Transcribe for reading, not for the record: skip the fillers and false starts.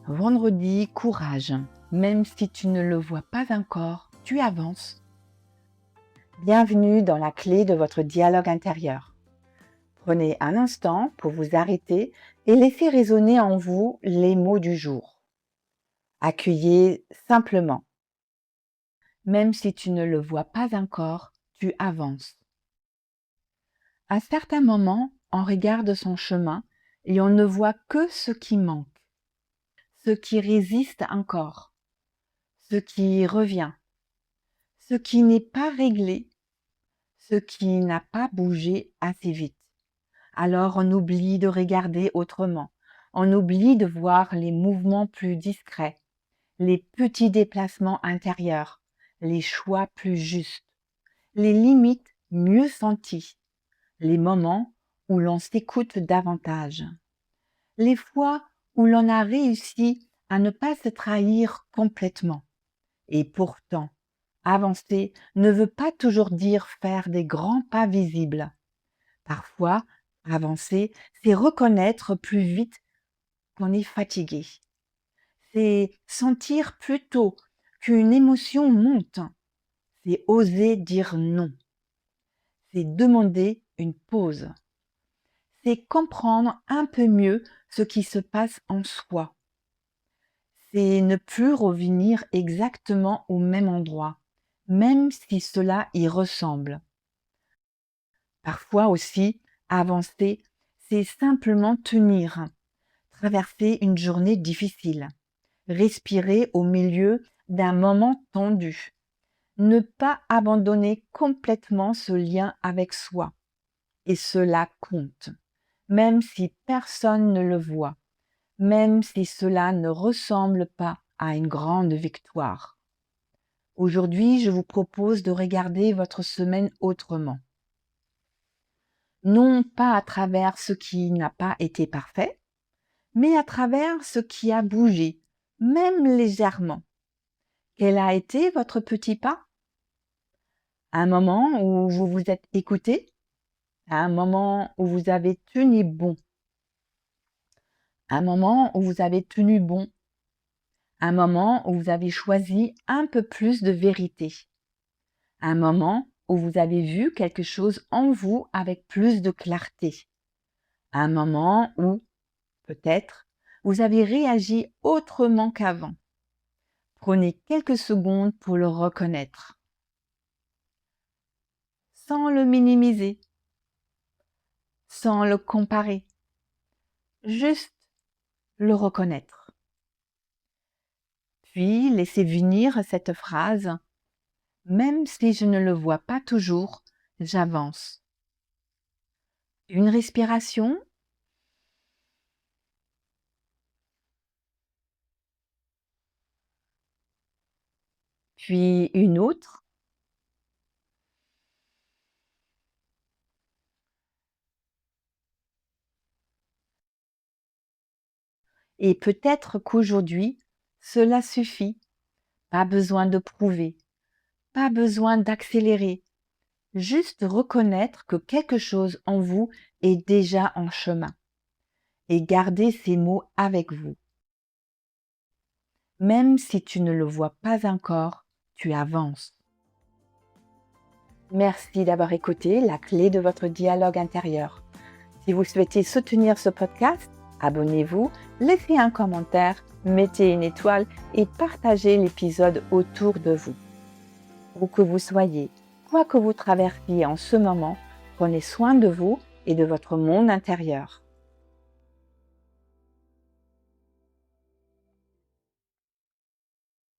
Vendredi, courage. Même si tu ne le vois pas encore, tu avances. Bienvenue dans la clé de votre dialogue intérieur. Prenez un instant pour vous arrêter et laisser résonner en vous les mots du jour. Accueillez simplement. Même si tu ne le vois pas encore, tu avances. À certains moments, on regarde son chemin et on ne voit que ce qui manque, ce qui résiste encore, ce qui revient, ce qui n'est pas réglé, ce qui n'a pas bougé assez vite. Alors on oublie de regarder autrement, on oublie de voir les mouvements plus discrets, les petits déplacements intérieurs, les choix plus justes, les limites mieux senties, les moments où l'on s'écoute davantage, les fois où l'on a réussi à ne pas se trahir complètement. Et pourtant, avancer ne veut pas toujours dire faire des grands pas visibles. Parfois, avancer, c'est reconnaître plus vite qu'on est fatigué. C'est sentir plus tôt qu'une émotion monte. C'est oser dire non. C'est demander une pause. C'est comprendre un peu mieux ce qui se passe en soi. C'est ne plus revenir exactement au même endroit, même si cela y ressemble. Parfois aussi, avancer, c'est simplement tenir, traverser une journée difficile, respirer au milieu d'un moment tendu, ne pas abandonner complètement ce lien avec soi. Et cela compte, même si personne ne le voit, même si cela ne ressemble pas à une grande victoire. Aujourd'hui, je vous propose de regarder votre semaine autrement. Non pas à travers ce qui n'a pas été parfait, mais à travers ce qui a bougé, même légèrement. Quel a été votre petit pas? Un moment où vous vous êtes écouté, un moment où vous avez tenu bon, un moment où vous avez tenu bon, un moment où vous avez choisi un peu plus de vérité, un moment où vous avez vu quelque chose en vous avec plus de clarté, un moment où, peut-être, vous avez réagi autrement qu'avant. Prenez quelques secondes pour le reconnaître, sans le minimiser, sans le comparer, juste le reconnaître. Puis laissez venir cette phrase: même si je ne le vois pas toujours, j'avance. Une respiration, puis une autre, et peut-être qu'aujourd'hui, cela suffit. Pas besoin de prouver, pas besoin d'accélérer, juste reconnaître que quelque chose en vous est déjà en chemin et garder ces mots avec vous. Même si tu ne le vois pas encore, tu avances. Merci d'avoir écouté la clé de votre dialogue intérieur. Si vous souhaitez soutenir ce podcast, abonnez-vous, laissez un commentaire, mettez une étoile et partagez l'épisode autour de vous. Où que vous soyez, quoi que vous traversiez en ce moment, prenez soin de vous et de votre monde intérieur.